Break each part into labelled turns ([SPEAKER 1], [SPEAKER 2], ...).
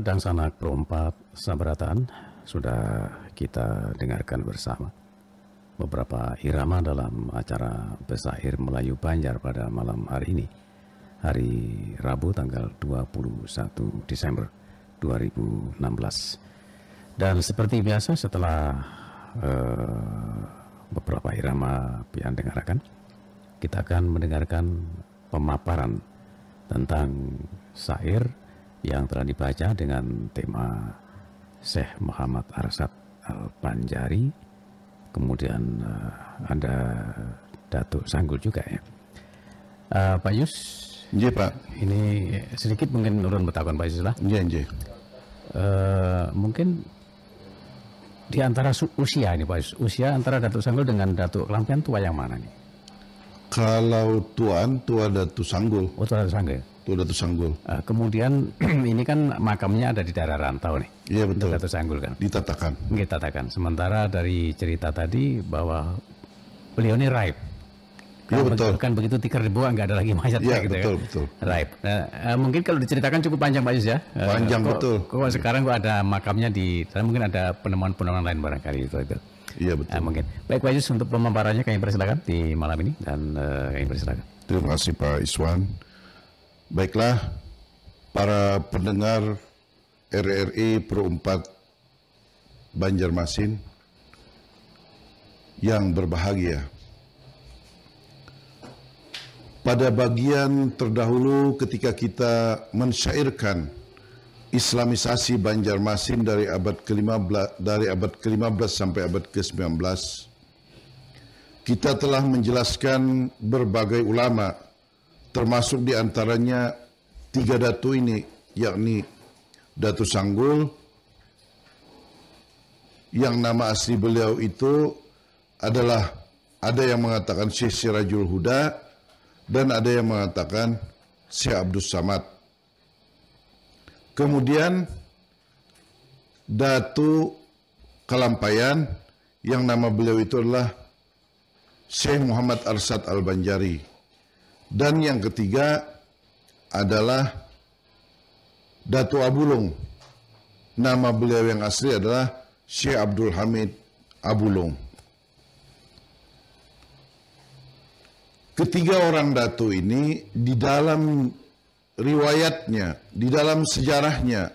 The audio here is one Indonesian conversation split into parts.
[SPEAKER 1] dan Sanak Perempat Sabratan sudah kita dengarkan bersama beberapa irama dalam acara Pesair Melayu Banjar pada malam hari ini, hari Rabu tanggal 21 Desember 2016. Dan seperti biasa setelah beberapa irama yang dengarkan, kita akan mendengarkan pemaparan tentang syair yang telah dibaca dengan tema Syekh Muhammad Arsyad Al-Banjari. Kemudian ada Datuk Sanggul juga ya. Pak Yus.
[SPEAKER 2] Iya Pak.
[SPEAKER 1] Ini sedikit mungkin urun bertakon Pak Yus lah.
[SPEAKER 2] Iya.
[SPEAKER 1] Mungkin di antara usia ini Pak Yus, usia antara Datuk Sanggul dengan Datuk Kelampian tua yang mana nih?
[SPEAKER 2] Kalau tua Datuk Sanggul.
[SPEAKER 1] Oh, tua Datuk Sanggul.
[SPEAKER 2] Tua Datuk Sanggul.
[SPEAKER 1] Kemudian ini kan makamnya ada di daerah rantau nih.
[SPEAKER 2] Iya betul.
[SPEAKER 1] Datuk Sanggul kan.
[SPEAKER 2] Ditatakan.
[SPEAKER 1] Ditatakan. Sementara dari cerita tadi bahwa beliau ini raib.
[SPEAKER 2] Iya betul.
[SPEAKER 1] Kan begitu tikar dibuang nggak ada lagi mayat
[SPEAKER 2] ya,
[SPEAKER 1] gitu
[SPEAKER 2] betul,
[SPEAKER 1] kan.
[SPEAKER 2] Betul.
[SPEAKER 1] Raib. Mungkin kalau diceritakan cukup panjang Pak Yus ya.
[SPEAKER 2] Panjang betul.
[SPEAKER 1] Kok sekarang kok ada makamnya di sana, mungkin ada penemuan-penemuan lain barangkali itu.
[SPEAKER 2] Iya betul.
[SPEAKER 1] Mungkin. Baik Pak Yus, untuk pemaparannya kami persilakan di malam ini dan kami persilakan.
[SPEAKER 2] Terima kasih Pak Iswan. Baiklah, para pendengar RRI Pro 4 Banjarmasin yang berbahagia. Pada bagian terdahulu ketika kita mensyairkan Islamisasi Banjarmasin dari abad ke-15 sampai abad ke-19, kita telah menjelaskan berbagai ulama, termasuk di antaranya 3 datu ini, yakni Datuk Sanggul, yang nama asli beliau itu adalah, ada yang mengatakan Syekh Sirajul Huda, dan ada yang mengatakan Syekh Abdul Samad. Kemudian Datuk Kalampayan, yang nama beliau itu adalah Syekh Muhammad Arsyad Al-Banjari. Dan yang ketiga adalah Datuk Abulung. Nama beliau yang asli adalah Syekh Abdul Hamid Abulung. Ketiga orang Datuk ini di dalam riwayatnya, di dalam sejarahnya,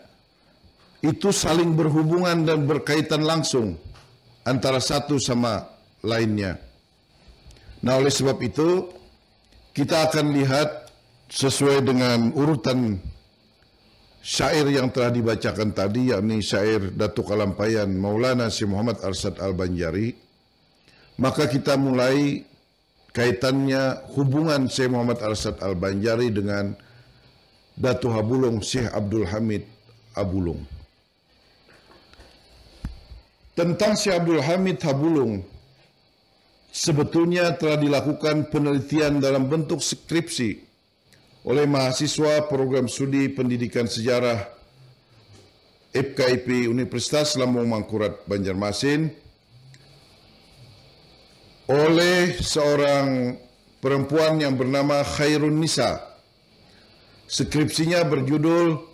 [SPEAKER 2] itu saling berhubungan dan berkaitan langsung antara satu sama lainnya. Nah, oleh sebab itu kita akan lihat sesuai dengan urutan syair yang telah dibacakan tadi, yakni syair Datuk Kalampayan Maulana Syekh Muhammad Arsyad Al-Banjari. Maka kita mulai kaitannya hubungan Syekh Muhammad Arsyad Al-Banjari dengan Datuk Abulung Syekh Abdul Hamid Abulung. Tentang Syekh Abdul Hamid Abulung, sebetulnya telah dilakukan penelitian dalam bentuk skripsi oleh mahasiswa program studi pendidikan sejarah FKIP Universitas Lambung Mangkurat Banjarmasin oleh seorang perempuan yang bernama Khairun Nisa. Skripsinya berjudul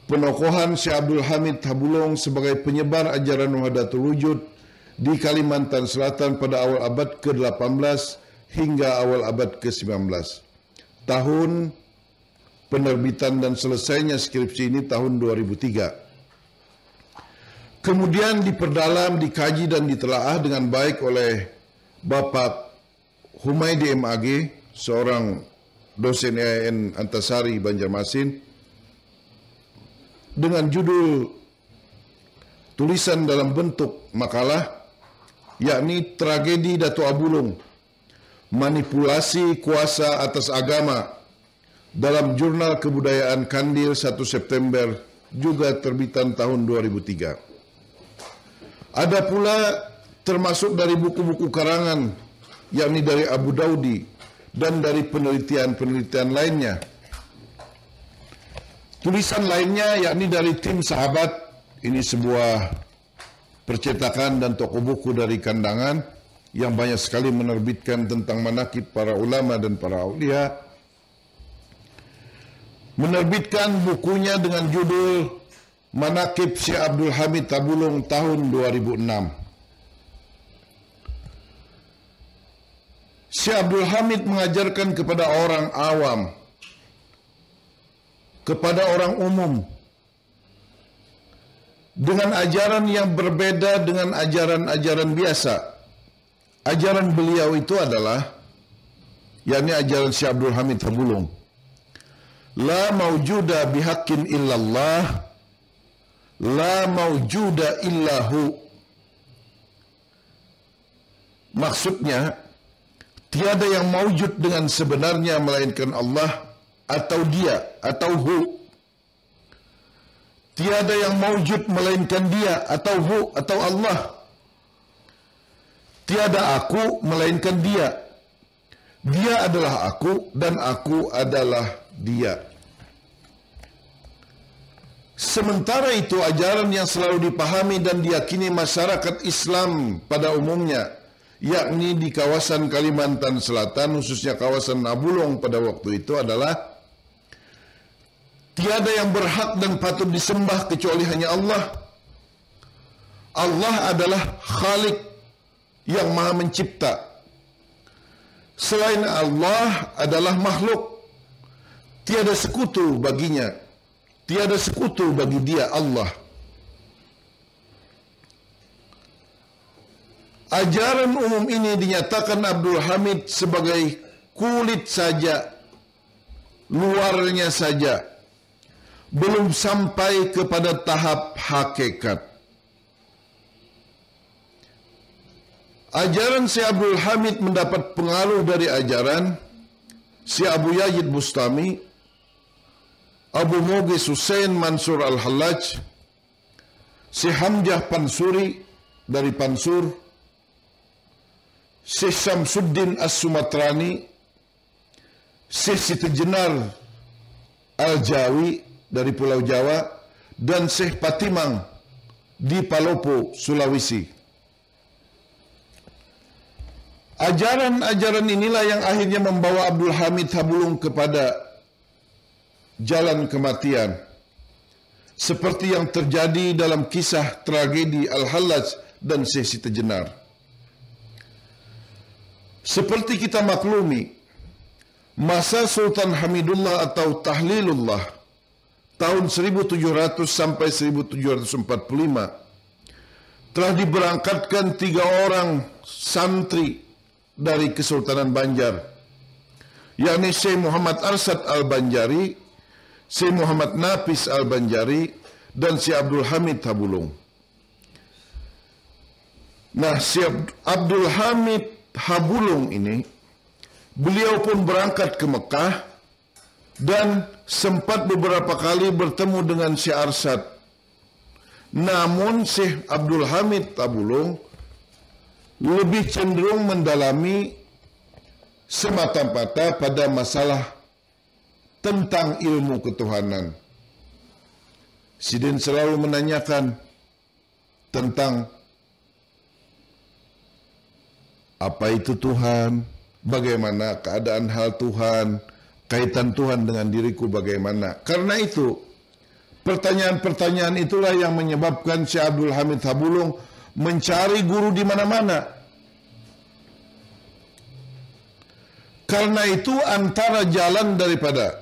[SPEAKER 2] Penokohan Syekh Abdul Hamid Abulung sebagai penyebar ajaran Wahdatul Wujud di Kalimantan Selatan pada awal abad ke-18 hingga awal abad ke-19. Tahun penerbitan dan selesainya skripsi ini tahun 2003. Kemudian diperdalam, dikaji dan ditelaah dengan baik oleh Bapak Humaydi MAG, seorang dosen IAIN Antasari Banjarmasin, dengan judul tulisan dalam bentuk makalah, yakni Tragedi Datuk Abulung, Manipulasi Kuasa Atas Agama, dalam Jurnal Kebudayaan Kandil 1 September, juga terbitan tahun 2003. Ada pula termasuk dari buku-buku karangan, yakni dari Abu Daudi, dan dari penelitian-penelitian lainnya. Tulisan lainnya yakni dari tim sahabat, ini sebuah percetakan dan toko buku dari Kandangan yang banyak sekali menerbitkan tentang manaqib para ulama dan para aulia. Menerbitkan bukunya dengan judul Manaqib Syekh Abdul Hamid Tabulung tahun 2006. Syekh Abdul Hamid mengajarkan kepada orang awam, kepada orang umum, dengan ajaran yang berbeda dengan ajaran-ajaran biasa. Ajaran beliau itu adalah, yakni ajaran Syekh Abdul Hamid Tabulung, la maujuda bihaqqin illallah, la maujuda illahu. Maksudnya, tiada yang maujud dengan sebenarnya melainkan Allah atau dia atau hu. Tiada yang maujud melainkan dia atau hu atau Allah. Tiada aku melainkan dia. Dia adalah aku dan aku adalah dia. Sementara itu, ajaran yang selalu dipahami dan diyakini masyarakat Islam pada umumnya, yakni di kawasan Kalimantan Selatan, khususnya kawasan Nabulung pada waktu itu, adalah tiada yang berhak dan patut disembah kecuali hanya Allah. Allah adalah Khalik yang Maha Mencipta. Selain Allah adalah makhluk. Tiada sekutu baginya. Tiada sekutu bagi dia, Allah. Ajaran umum ini dinyatakan Abdul Hamid sebagai kulit saja, luarnya saja, belum sampai kepada tahap hakikat. Ajaran Syekh Abdul Hamid mendapat pengaruh dari ajaran Syekh Abu Yazid Bustami, Abu Mughis Hussein Mansur Al-Hallaj, Syekh Hamzah Pansuri dari Pansur, Syekh Syamsuddin As-Sumatrani, Syekh Siti Jenar Al-Jawi dari Pulau Jawa, dan Syekh Patimang di Palopo, Sulawesi. Ajaran-ajaran inilah yang akhirnya membawa Abdul Hamid Tabulung kepada jalan kematian. Seperti yang terjadi dalam kisah tragedi Al-Hallaj dan Syekh Siti Jenar. Seperti kita maklumi, masa Sultan Hamidullah atau Tahlilullah tahun 1700 sampai 1745 telah diberangkatkan 3 orang santri dari Kesultanan Banjar, yakni Syekh Muhammad Arsad Al-Banjari, Syekh Muhammad Nafis Al-Banjari, dan Syekh Abdul Hamid Tabulung. Nah, Syekh Abdul Hamid Tabulung ini, beliau pun berangkat ke Mekah dan sempat beberapa kali bertemu dengan Syekh Arsad. Namun Syekh Abdul Hamid Tabulung lebih cenderung mendalami semata-mata pada masalah tentang ilmu ketuhanan. Sidin selalu menanyakan tentang apa itu Tuhan, bagaimana keadaan hal Tuhan, kaitan Tuhan dengan diriku bagaimana. Karena itu, pertanyaan-pertanyaan itulah yang menyebabkan Syekh Abdul Hamid Tabulung mencari guru di mana-mana. Karena itu antara jalan daripada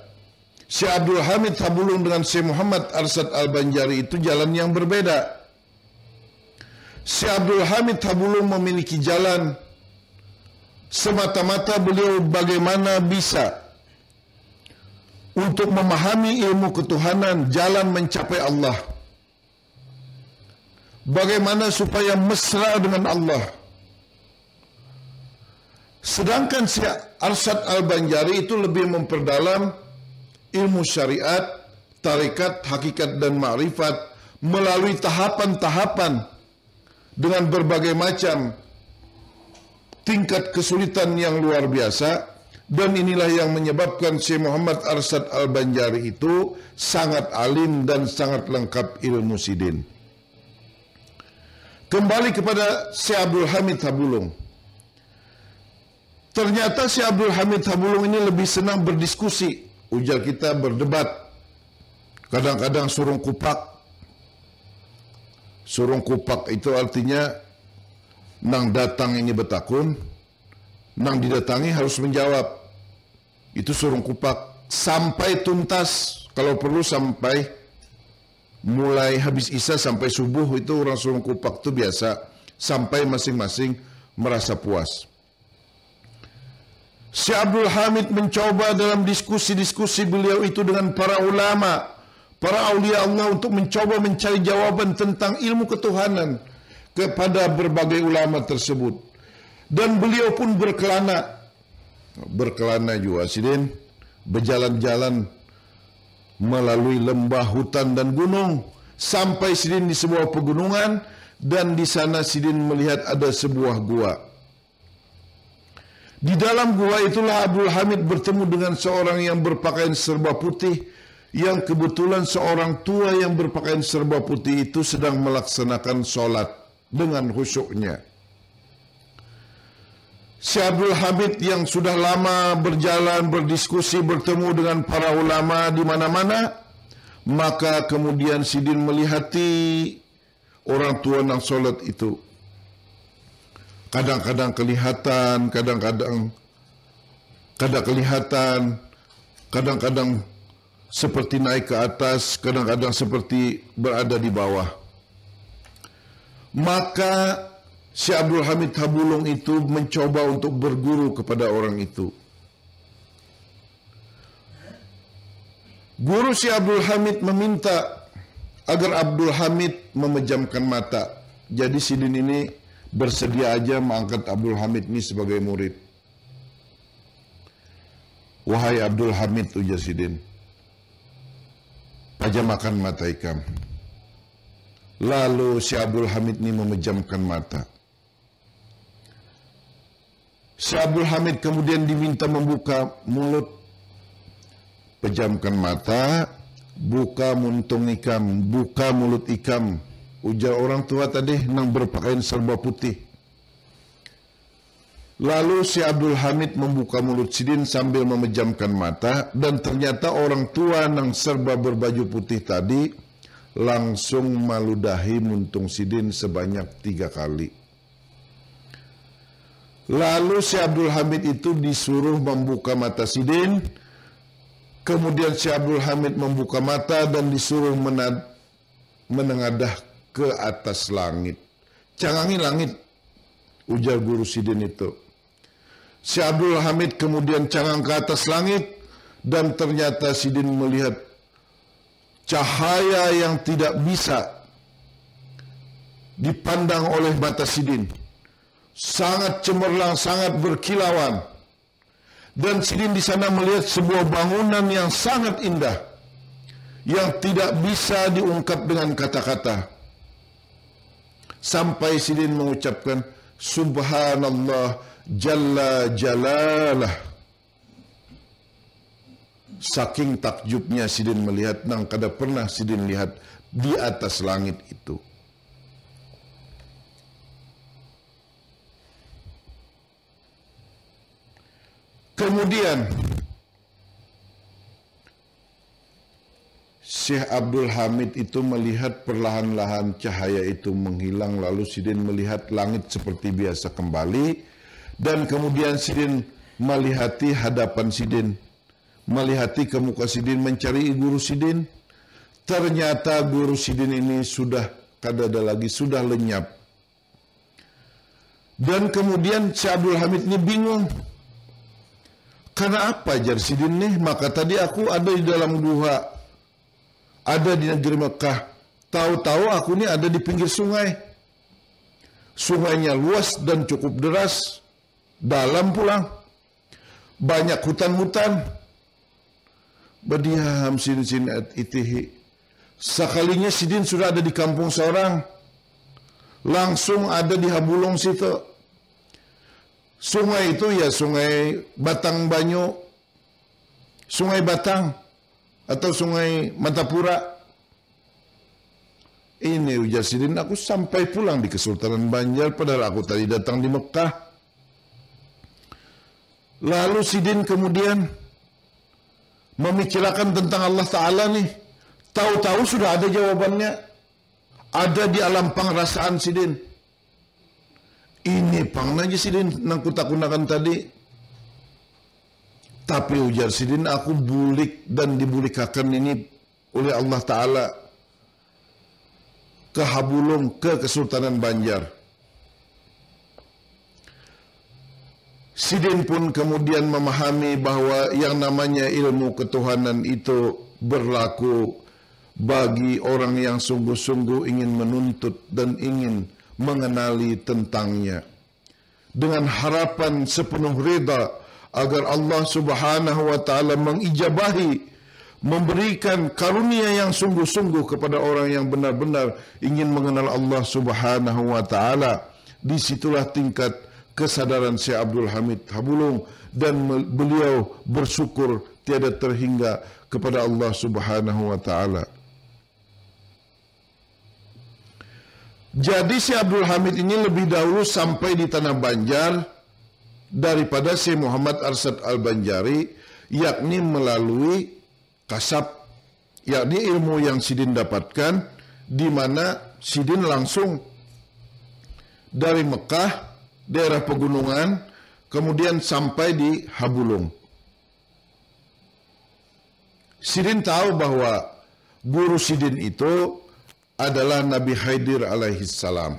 [SPEAKER 2] Syekh Abdul Hamid Tabulung dengan Syekh Muhammad Arsad Al-Banjari itu jalan yang berbeda. Syekh Abdul Hamid Tabulung memiliki jalan semata-mata beliau bagaimana bisa untuk memahami ilmu ketuhanan, jalan mencapai Allah. Bagaimana supaya mesra dengan Allah. Sedangkan Syekh Arsad Al-Banjari itu lebih memperdalam ilmu syariat, tarekat, hakikat dan ma'rifat melalui tahapan-tahapan dengan berbagai macam tingkat kesulitan yang luar biasa. Dan inilah yang menyebabkan Syekh Muhammad Arsad Al-Banjari itu sangat alim dan sangat lengkap ilmu sidin. Kembali kepada Syekh Abdul Hamid Tabulung. Ternyata Syekh Abdul Hamid Tabulung ini lebih senang berdiskusi. Ujar kita berdebat. Kadang-kadang surung kupak. Surung kupak itu artinya nang datang ini betakun, nang didatangi harus menjawab. Itu surung kupak sampai tuntas, kalau perlu sampai mulai habis isya sampai subuh, itu orang surung kupak itu biasa, sampai masing-masing merasa puas. Syekh Abdul Hamid mencoba dalam diskusi-diskusi beliau itu dengan para ulama, para aulia Allah, untuk mencoba mencari jawaban tentang ilmu ketuhanan kepada berbagai ulama tersebut. Dan beliau pun berkelana juga sidin, berjalan-jalan melalui lembah, hutan dan gunung, sampai sidin di sebuah pegunungan, dan di sana sidin melihat ada sebuah gua. Di dalam gua itulah Abdul Hamid bertemu dengan seorang yang berpakaian serba putih, yang kebetulan seorang tua yang berpakaian serba putih itu sedang melaksanakan sholat dengan khusyuknya. Syekh Abdul Hamid yang sudah lama berjalan, berdiskusi, bertemu dengan para ulama di mana-mana, maka kemudian sidin melihati orang tua yang sholat itu. Kadang-kadang kelihatan, kadang-kadang kada kelihatan, kadang-kadang seperti naik ke atas, kadang-kadang seperti berada di bawah. Maka Syekh Abdul Hamid Habulung itu mencoba untuk berguru kepada orang itu. Guru Syekh Abdul Hamid meminta agar Abdul Hamid memejamkan mata. Jadi sidin ini bersedia aja mengangkat Abdul Hamid ini sebagai murid. Wahai Abdul Hamid, ujar sidin, pejamkan mata ikam. Lalu Syekh Abdul Hamid ini memejamkan mata. Syekh Abdul Hamid kemudian diminta membuka mulut. Pejamkan mata, buka muntung ikam, buka mulut ikam, ujar orang tua tadi yang berpakaian serba putih. Lalu Syekh Abdul Hamid membuka mulut sidin sambil memejamkan mata, dan ternyata orang tua yang serba berbaju putih tadi langsung maludahi muntung sidin sebanyak 3 kali. Lalu Syekh Abdul Hamid itu disuruh membuka mata sidin. Kemudian Syekh Abdul Hamid membuka mata dan disuruh menengadah ke atas langit. Cangangi langit, ujar guru sidin itu. Syekh Abdul Hamid kemudian cangang ke atas langit, dan ternyata sidin melihat cahaya yang tidak bisa dipandang oleh mata sidin. Sangat cemerlang, sangat berkilauan. Dan sidin di sana melihat sebuah bangunan yang sangat indah, yang tidak bisa diungkap dengan kata-kata. Sampai sidin mengucapkan, Subhanallah Jalla Jalalah. Saking takjubnya sidin melihat nang kada pernah sidin lihat di atas langit itu. Kemudian Syekh Abdul Hamid itu melihat perlahan-lahan cahaya itu menghilang, lalu sidin melihat langit seperti biasa kembali, dan kemudian sidin melihati hadapan sidin, melihati ke muka sidin, mencari guru sidin. Ternyata guru sidin ini sudah kada ada lagi, sudah lenyap. Dan kemudian Syekh Abdul Hamid ini bingung. Karena apa jar sidin nih? Maka tadi aku ada di dalam gua, ada di negeri Mekah. Tahu-tahu aku ini ada di pinggir sungai. Sungainya luas dan cukup deras, dalam pulang. Banyak hutan-hutan. Badiam sin itihi. Sekalinya sidin sudah ada di kampung seorang. Langsung ada di Habulung situ. Sungai itu ya sungai Batang Banyu, sungai Batang, atau sungai Matapura. Ini ujar sidin, aku sampai pulang di Kesultanan Banjar, padahal aku tadi datang di Mekah. Lalu sidin kemudian memikirkan tentang Allah Ta'ala nih. Tahu-tahu sudah ada jawabannya. ada di alam pangrasaan sidin. Ini pang naji sidin nang kutakunakan tadi. Tapi ujar sidin, aku bulik dan dibulikakan ini oleh Allah Ta'ala ke Habulung, ke Kesultanan Banjar. Sidin pun kemudian memahami bahwa yang namanya ilmu ketuhanan itu berlaku bagi orang yang sungguh-sungguh ingin menuntut dan ingin mengenali tentangnya. Dengan harapan sepenuh reda agar Allah Subhanahu wa Ta'ala mengijabahi, memberikan karunia yang sungguh-sungguh kepada orang yang benar-benar ingin mengenal Allah Subhanahu wa Ta'ala. Disitulah tingkat kesadaran Syekh Abdul Hamid Habulung, dan beliau bersyukur tiada terhingga kepada Allah Subhanahu wa Ta'ala. Jadi Syekh Abdul Hamid ini lebih dahulu sampai di tanah Banjar daripada Syekh Muhammad Arsyad Al-Banjari, yakni melalui kasab, yakni ilmu yang sidin dapatkan, di mana sidin langsung dari Mekah, daerah pegunungan, kemudian sampai di Habulung. Sidin tahu bahwa guru sidin itu adalah Nabi Khidir alaihissalam.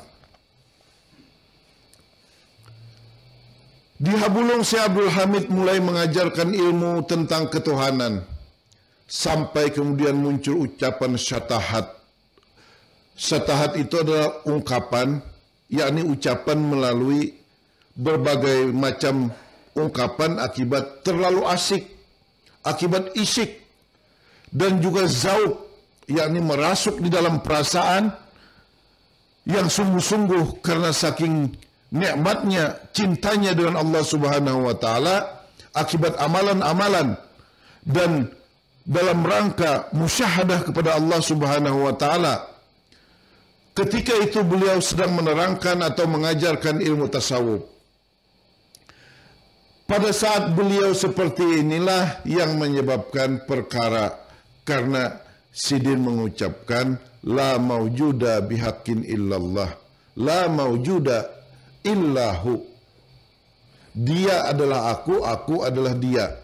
[SPEAKER 2] Di Habulung, Syekh Abdul Hamid mulai mengajarkan ilmu tentang ketuhanan, sampai kemudian muncul ucapan syatahat. Syatahat itu adalah ungkapan, yakni ucapan melalui berbagai macam ungkapan akibat terlalu asik, akibat isik, dan juga zauq, yakni merasuk di dalam perasaan yang sungguh-sungguh karena saking nikmatnya, cintanya dengan Allah Subhanahu wa Ta'ala, akibat amalan-amalan dan dalam rangka musyahadah kepada Allah Subhanahu wa Ta'ala. Ketika itu beliau sedang menerangkan atau mengajarkan ilmu tasawuf. Pada saat beliau seperti inilah yang menyebabkan perkara, karena sidin mengucapkan la maujuda bihaqqin illallah, la maujuda illahu. Dia adalah aku adalah dia.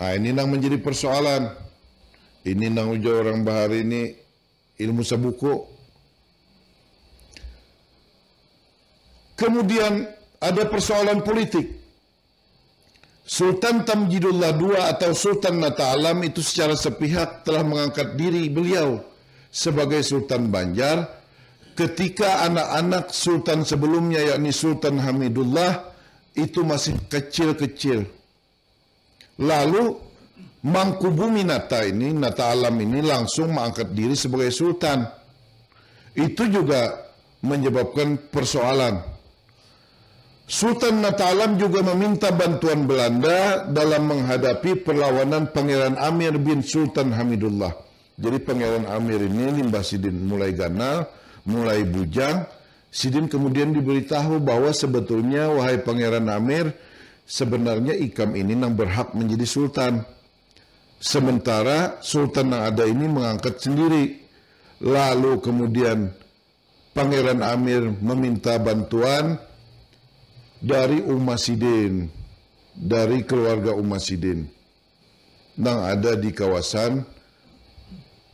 [SPEAKER 2] Nah, ini nang menjadi persoalan. Ini nang ujar orang bahar ini ilmu sabuku. Kemudian ada persoalan politik. Sultan Tamjidullah II atau Sultan Nata Alam itu secara sepihak telah mengangkat diri beliau sebagai Sultan Banjar, ketika anak-anak sultan sebelumnya, yakni Sultan Hamidullah, itu masih kecil-kecil. Lalu Mangkubumi Nata Alam ini langsung mengangkat diri sebagai sultan. Itu juga menyebabkan persoalan. Sultan Nata Alam juga meminta bantuan Belanda dalam menghadapi perlawanan Pangeran Amir bin Sultan Hamidullah. Jadi Pangeran Amir ini limbah sidin mulai ganal, mulai bujang. Sidin kemudian diberitahu bahwa sebetulnya, wahai Pangeran Amir, sebenarnya Ikam ini yang berhak menjadi sultan. Sementara sultan yang ada ini mengangkat sendiri. Lalu kemudian Pangeran Amir meminta bantuan dari Ummah Sidin, dari keluarga Ummah Sidin yang ada di kawasan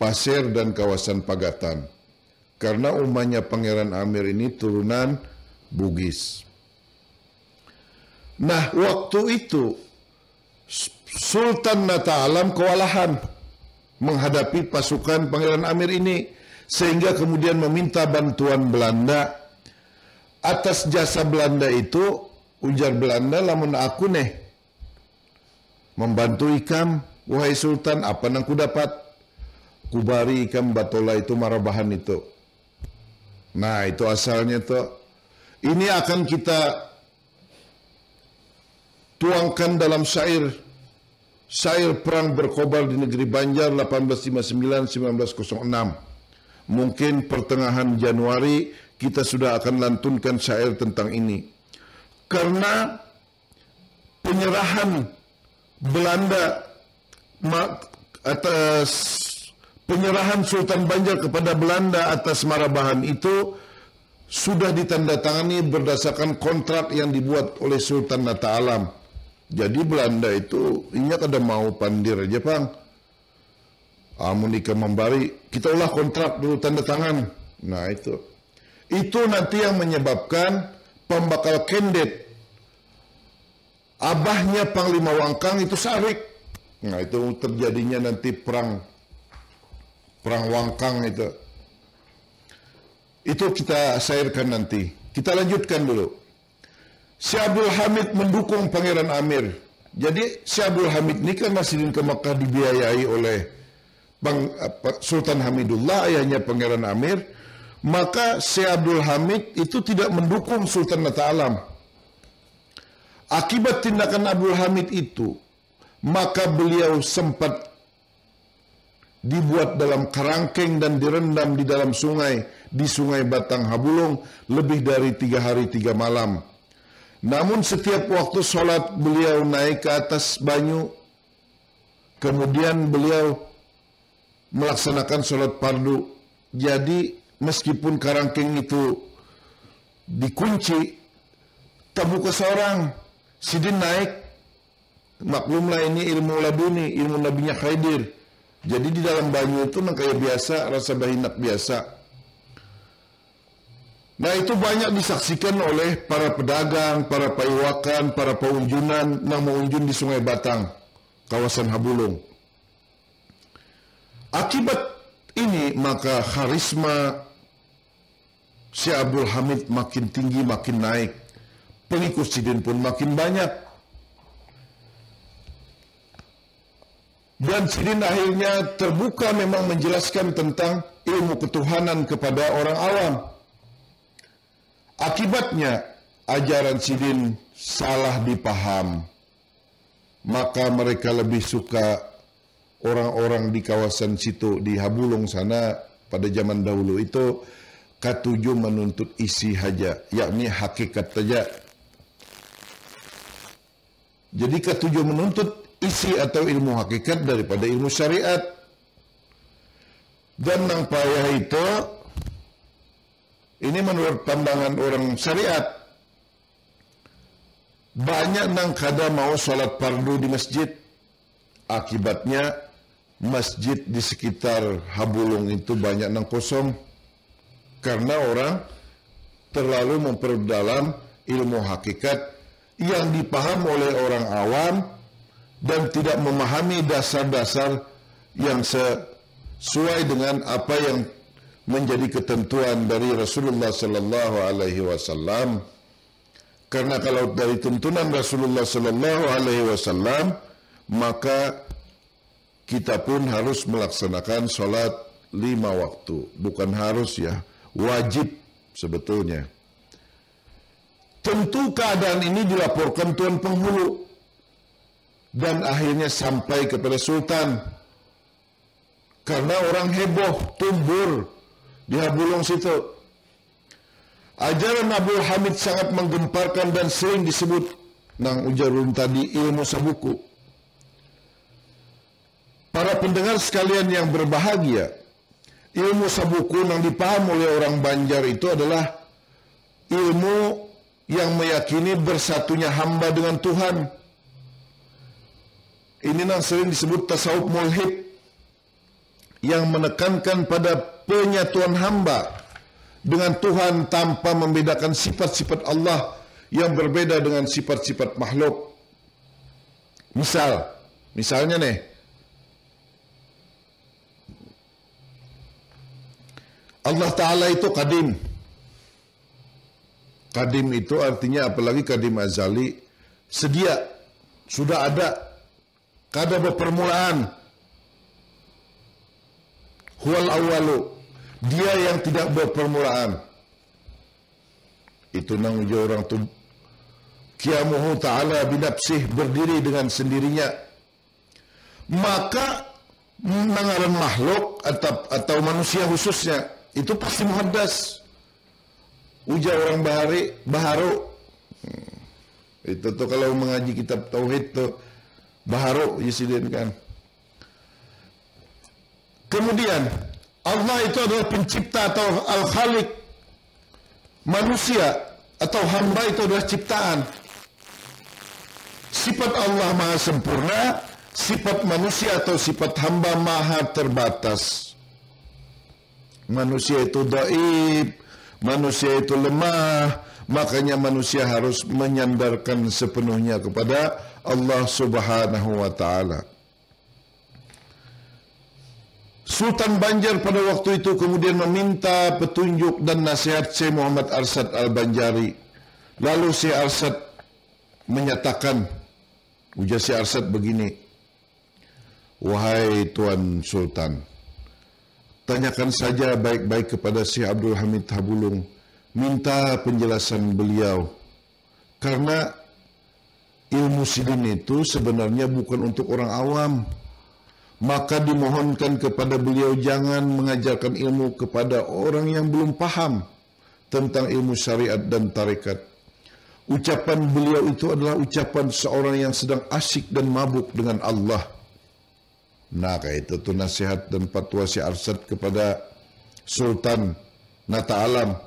[SPEAKER 2] Pasir dan kawasan Pagatan. Karena ummahnya Pangeran Amir ini turunan Bugis. Nah, waktu itu Sultan Nata Alam kewalahan menghadapi pasukan Pangeran Amir ini, sehingga kemudian meminta bantuan Belanda. Atas jasa Belanda itu, ujar Belanda, lamun aku membantu Ikam, wahai Sultan, apa yang ku dapat? Kubari Ikam batola itu marabahan itu. Nah, itu asalnya tuh. Ini akan kita tuangkan dalam syair perang berkobar di negeri Banjar 1859-1906. Mungkin pertengahan Januari kita sudah akan lantunkan syair tentang ini. Karena penyerahan Belanda atas penyerahan Sultan Banjar kepada Belanda atas Marabahan itu sudah ditandatangani berdasarkan kontrak yang dibuat oleh Sultan Nata Alam. Jadi Belanda itu ingat ada mau pandir aja Bang. Amunika membari, kita ulah kontrak dulu tanda tangan. Nah itu nanti yang menyebabkan pembakal Kendet, abahnya Panglima Wangkang itu Sarik. Nah itu terjadinya nanti perang Wangkang itu. Itu kita sairkan nanti. Kita lanjutkan dulu. Si Abdul Hamid mendukung Pangeran Amir. Jadi si Abdul Hamid ini kan masih ke Makkah dibiayai oleh Sultan Hamidullah, ayahnya Pangeran Amir. Maka si Abdul Hamid itu tidak mendukung Sultan Nata Alam. Akibat tindakan Abdul Hamid itu, maka beliau sempat dibuat dalam kerangkeng dan direndam di dalam sungai, di Sungai Batang Habulung lebih dari 3 hari 3 malam. Namun setiap waktu sholat beliau naik ke atas banyu, kemudian beliau melaksanakan sholat fardu. Jadi meskipun kerangkeng itu dikunci, tak buka seorang, Sidin naik. Maklumlah ini ilmu laduni, ilmu nabinya Khidir. Jadi di dalam banyu itu kayak biasa, rasa bahinak biasa. Nah itu banyak disaksikan oleh para pedagang, para paiwakan, para peunjunan yang mengunjung di Sungai Batang, kawasan Habulung. Akibat ini maka karisma si Abdul Hamid makin tinggi, makin naik. Pengikut Sidin pun makin banyak. Dan Sidin akhirnya terbuka memang menjelaskan tentang ilmu ketuhanan kepada orang awam. Akibatnya ajaran Sidin salah dipaham. Maka mereka lebih suka orang-orang di kawasan situ, di Habulung sana pada zaman dahulu itu ketujuh menuntut isi haja, yakni hakikat saja. Jadi ketujuh menuntut isi atau ilmu hakikat daripada ilmu syariat. Dan nang payah itu, ini menurut pandangan orang syariat, banyak nang kada mau sholat fardu di masjid. Akibatnya masjid di sekitar Habulung itu banyak nang kosong, karena orang terlalu memperdalam ilmu hakikat yang dipaham oleh orang awam dan tidak memahami dasar-dasar yang sesuai dengan apa yang menjadi ketentuan dari Rasulullah sallallahu alaihi wasallam. Karena kalau dari tuntunan Rasulullah sallallahu alaihi wasallam, maka kita pun harus melaksanakan sholat 5 waktu. Bukan harus ya, wajib sebetulnya. Tentu keadaan ini dilaporkan Tuan Penghulu dan akhirnya sampai kepada Sultan. Karena orang heboh, tumbur di Habulung situ. Ajaran Abdul Hamid sangat menggemparkan dan sering disebut nang ujarun tadi ilmu sabuku. Para pendengar sekalian yang berbahagia, ilmu sabuku yang dipaham oleh orang Banjar itu adalah ilmu yang meyakini bersatunya hamba dengan Tuhan. Ini yang sering disebut tasawuf mulhid, yang menekankan pada penyatuan hamba dengan Tuhan tanpa membedakan sifat-sifat Allah yang berbeda dengan sifat-sifat makhluk. Misalnya nih, Allah Ta'ala itu kadim. Kadim itu artinya apalagi kadim azali, sedia, sudah ada, kada berpermulaan. Huwal awalu, dia yang tidak berpermulaan. Itu nang ujar orang tu qiyamuhu ta'ala binafsih, berdiri dengan sendirinya. Maka mengaran makhluk atau manusia khususnya itu pasti muhaddas. Ujar orang baharu. Itu tuh kalau mengaji kitab tauhid tuh baharu Yesidin kan. Kemudian Allah itu adalah pencipta atau al-khaliq. Manusia atau hamba itu adalah ciptaan. Sifat Allah maha sempurna, sifat manusia atau sifat hamba maha terbatas. Manusia itu dhaif, manusia itu lemah, makanya manusia harus menyandarkan sepenuhnya kepada Allah Subhanahu wa taala. Sultan Banjar pada waktu itu kemudian meminta petunjuk dan nasihat Syekh Muhammad Arsyad Al-Banjari. Lalu Syekh Arsyad menyatakan, ujar Syekh Arsyad begini, "Wahai Tuan Sultan, tanyakan saja baik-baik kepada Syekh Abdul Hamid Habulung, minta penjelasan beliau. Karena ilmu sidin itu sebenarnya bukan untuk orang awam. Maka dimohonkan kepada beliau jangan mengajarkan ilmu kepada orang yang belum paham tentang ilmu syariat dan tarekat. Ucapan beliau itu adalah ucapan seorang yang sedang asyik dan mabuk dengan Allah." Nah, kayak itu tuh nasihat dan fatwa Syekh Arsyad kepada Sultan Nata Alam.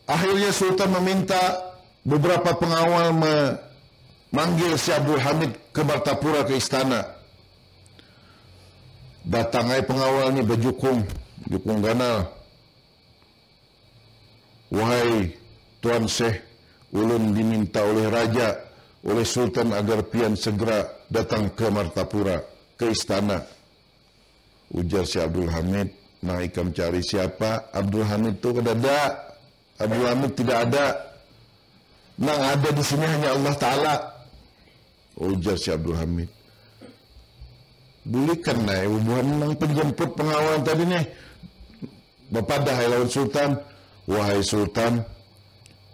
[SPEAKER 2] Akhirnya Sultan meminta beberapa pengawal memanggil Syekh Abdul Hamid ke Martapura, ke istana. Datang ai pengawal ni berjukung ganal. "Wahai Tuan Syekh, ulun diminta oleh raja, oleh Sultan agar pian segera datang ke Martapura, ke istana." Ujar Syekh Abdul Hamid, "Nah, ikam cari siapa? Abdul Hamid tu kedada. Abdul Hamid tidak ada. Nah, ada di sini hanya Allah Ta'ala." Ujar Syekh Abdul Hamid, "Bolehkan naik hubungan nang penjemput pengawal tadi nih. Bapak dah lawan Sultan." "Wahai Sultan,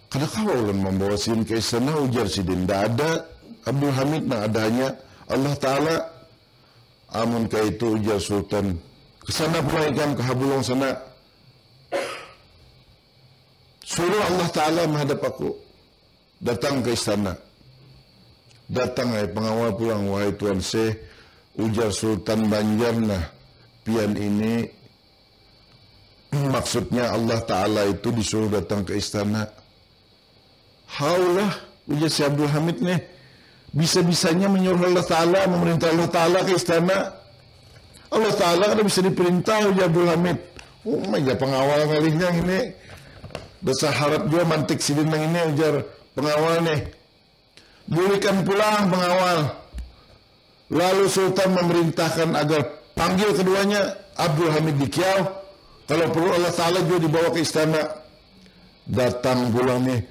[SPEAKER 2] kenapa ulun membawa sin ke istana?" Ujar sidin, "Tidak ada Abdul Hamid, nah ada hanya Allah Ta'ala." "Amun ka itu," ujar Sultan, "kesana pula ikam ke Habulung sana. Suruh Allah Ta'ala menghadap aku. Datang ke istana." Datang ai pengawal pulang. "Wahai Tuan Syekh," ujar Sultan Banjar, "nah, pian ini maksudnya Allah Ta'ala itu disuruh datang ke istana." "Haulah," ujar Syekh Abdul Hamid nih, "bisa-bisanya menyuruh Allah Ta'ala, memerintah Allah Ta'ala ke istana. Allah Ta'ala kan bisa diperintah," ujar Abdul Hamid. "Oh, ya pengawal ngalihnya ini. Dasar harap juga mantik sidin ini," ujar pengawal nih. "Bolehkan pulang pengawal." Lalu Sultan memerintahkan agar panggil keduanya. Abdul Hamid di Kiau, kalau perlu Allah Ta'ala juga dibawa ke istana. Datang pulang nih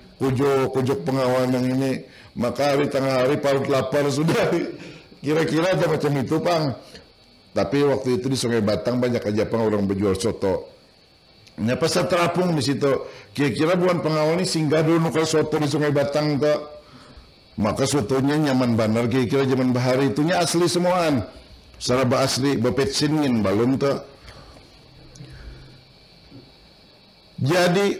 [SPEAKER 2] kujok pengawal yang ini. Maka hari tengah hari parut lapar sudah. Kira-kira aja macam itu, Pang. Tapi waktu itu di Sungai Batang banyak aja Pang orang berjual soto. Nah, pasar terapung di situ. Kira-kira bukan pengawal ini singgah dulu nukar soto di Sungai Batang tuh. Maka sotonya nyaman banar, kira-kira zaman bahari itunya asli semuaan. Saraba asli, bepetsingin balon tuh. Jadi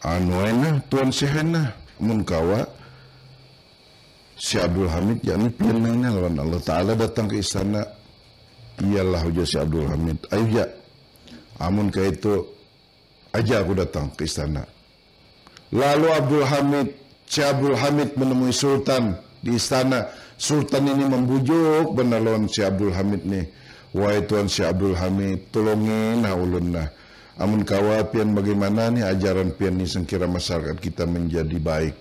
[SPEAKER 2] anu Tuan Syekh mun kawa Syekh Abdul Hamid yakni pianana lawan Allah Ta'ala datang ke istana. Iyalah ujar Syekh Abdul Hamid, "Ayo ya, amun ka itu aja aku datang ke istana." Lalu Syekh Abdul Hamid menemui Sultan di istana. Sultan ini membujuk benar lawan Syekh Abdul Hamid nih. "Wahai Tuan Syekh Abdul Hamid, tolongin ulun nah. Amun kawa pian bagaimana nih ajaran pian ni sengkira masyarakat kita menjadi baik."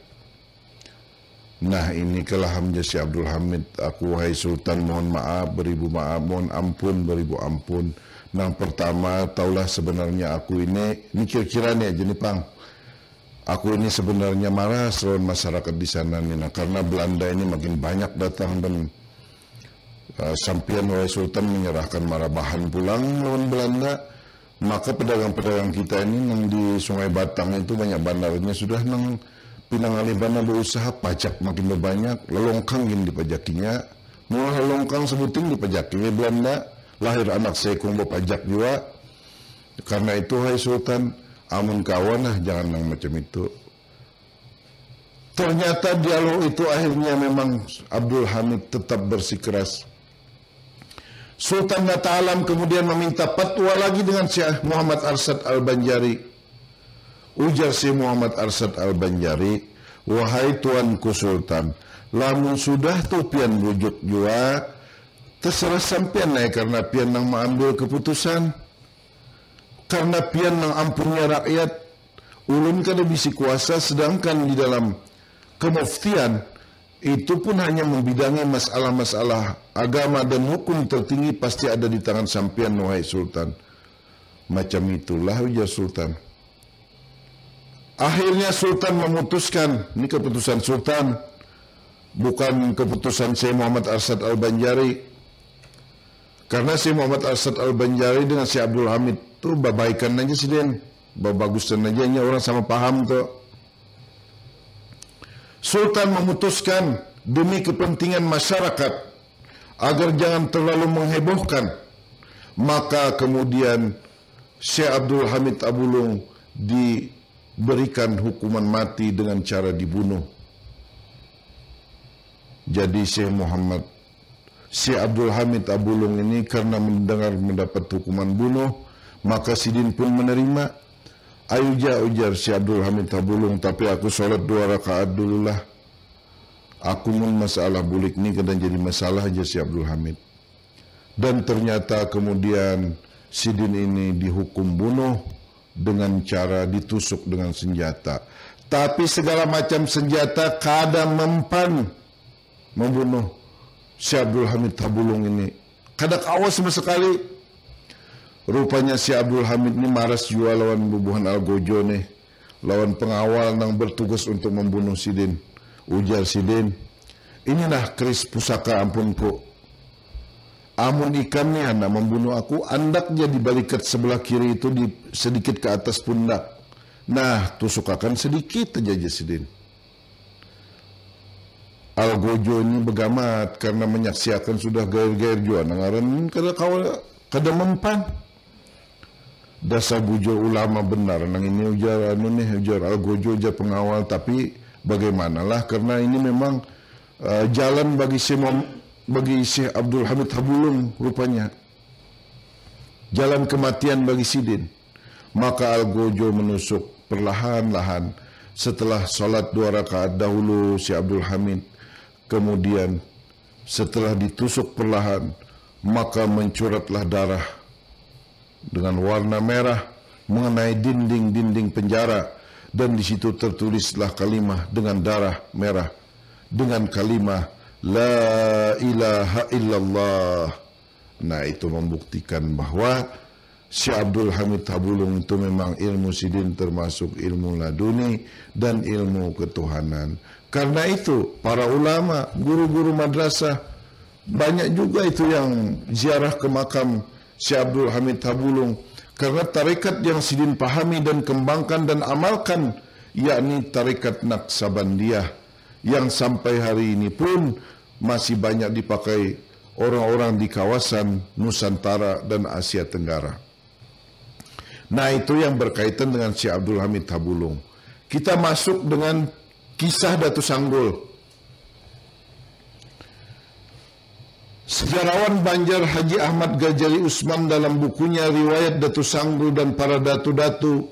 [SPEAKER 2] Nah, ini kelahamnya Syekh Abdul Hamid. "Aku wahai Sultan mohon maaf, beribu maaf, mohon ampun, beribu ampun. Nang pertama, taulah sebenarnya aku ini kira-kira nih aja nih Pang. Aku ini sebenarnya marah lawan masyarakat di sana nih, nah, karena Belanda ini makin banyak datang dan sampian wahai Sultan menyerahkan Marabahan pulang lawan Belanda. Maka pedagang-pedagang kita ini nang di Sungai Batang itu banyak bandarnya sudah nang pinangali bandar berusaha pajak makin banyak, lelongkang gini dipajakinya. Mulai lelongkang sebuting dipajakinya Belanda. Lahir anak saya kong pajak juga. Karena itu hai Sultan, amun kawan jangan nang macam itu. Ternyata dialog itu akhirnya memang Abdul Hamid tetap bersikeras Sultan Nata Alam kemudian meminta fatwa lagi dengan Syekh Muhammad Arsyad Al-Banjari. Ujar Syekh Muhammad Arsyad Al-Banjari, wahai tuanku Sultan, lamun sudah tu pian rujuk jua, terserah sampian karena pian nang mengambil keputusan. Karena pian nang ampunnya rakyat, ulun kada bisi kuasa, sedangkan di dalam kemuftian itu pun hanya membidangi masalah-masalah agama dan hukum tertinggi pasti ada di tangan sampian, wahai Sultan. Macam itulah ujar Sultan. Akhirnya Sultan memutuskan, ini keputusan Sultan, bukan keputusan Syekh Muhammad Arsyad Al-Banjari. Karena Syekh Muhammad Arsyad Al-Banjari dengan Syekh Abdul Hamid itu babaikan aja sih, bagusan aja, orang sama paham tuh. Sultan memutuskan demi kepentingan masyarakat agar jangan terlalu menghebohkan, maka kemudian Syekh Abdul Hamid Abulung diberikan hukuman mati dengan cara dibunuh. Jadi Syekh Abdul Hamid Abulung ini karena mendengar mendapat hukuman bunuh, maka Sidin pun menerima. Ayo ujar Syekh Abdul Hamid Abulung, tapi aku sholat 2 rakaat dulu lah. Aku mun masalah bulik ni kadang jadi masalah aja Syekh Abdul Hamid. Dan ternyata kemudian Sidin ini dihukum bunuh dengan cara ditusuk dengan senjata. Tapi segala macam senjata kada mempan membunuh Syekh Abdul Hamid Abulung ini. Kada kawas sama sekali. Rupanya Syekh Abdul Hamid ini maras jua lawan bubuhan Algojo nih, lawan pengawal yang bertugas untuk membunuh Sidin. Ujar Sidin, inilah keris pusaka ampunku. Amun ikan nih anak membunuh aku, andaknya dibalikat sebelah kiri itu sedikit ke atas pundak. Nah, tusukakan sedikit aja Sidin. Algojo ini begamat karena menyaksikan sudah gair-gair jua nangaran kada mempan. Dasar bujur ulama benar nang ini ujar ujar Algojo ujar pengawal, tapi bagaimanalah karena ini memang jalan bagi Syekh Abdul Hamid Abulung rupanya, jalan kematian bagi Sidin. Maka Algojo menusuk perlahan-lahan setelah sholat 2 rakaat dahulu Syekh Abdul Hamid, kemudian setelah ditusuk perlahan maka mencuratlah darah dengan warna merah mengenai dinding-dinding penjara, dan di situ tertulislah kalimah dengan darah merah dengan kalimah la ilaha illallah. Nah, itu membuktikan bahwa Syekh Abdul Hamid Abulung itu memang ilmu Sidin termasuk ilmu laduni dan ilmu ketuhanan. Karena itu para ulama, guru-guru madrasah banyak juga itu yang ziarah ke makam Syekh Abdul Hamid Abulung, karena tarekat yang Sidin pahami dan kembangkan dan amalkan, yakni tarekat Naqsabandiyah, yang sampai hari ini pun masih banyak dipakai orang-orang di kawasan Nusantara dan Asia Tenggara. Nah, itu yang berkaitan dengan Syekh Abdul Hamid Abulung. Kita masuk dengan kisah Datu Sanggul. Sejarawan Banjar Haji Ahmad Ghazali Usman dalam bukunya Riwayat Datu Sanggul dan Para Datu-Datu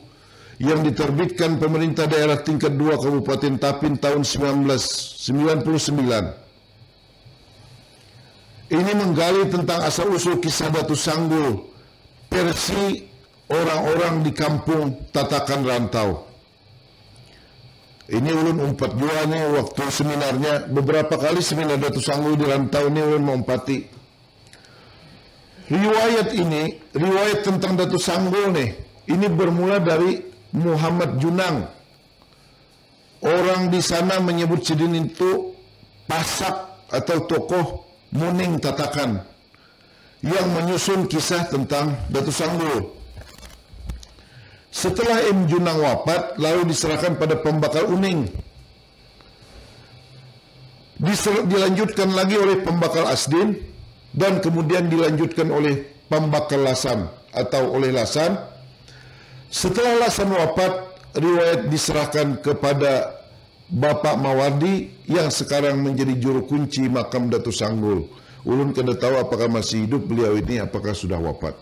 [SPEAKER 2] yang diterbitkan pemerintah daerah tingkat 2 Kabupaten Tapin tahun 1999. Ini menggali tentang asal-usul kisah Datu Sanggul versi orang-orang di kampung Tatakan Rantau. Ini ulun umpat jua nih waktu seminarnya, beberapa kali seminar Datu Sanggul di Rantau ini ulun mengumpati. Riwayat tentang Datu Sanggul nih, ini bermula dari Muhammad Junang. Orang di sana menyebut Sidin itu pasak atau tokoh Muning Tatakan yang menyusun kisah tentang Datu Sanggul. Setelah M. Junang wafat, lalu diserahkan pada Pembakal Uning. Dilanjutkan lagi oleh Pembakal Asdin, dan kemudian dilanjutkan oleh Pembakal Lasan atau oleh Lasan. Setelah Lasan wafat, riwayat diserahkan kepada Bapak Mawardi yang sekarang menjadi juru kunci makam Datu Sanggul. Ulun kena tahu apakah masih hidup beliau ini, apakah sudah wafat.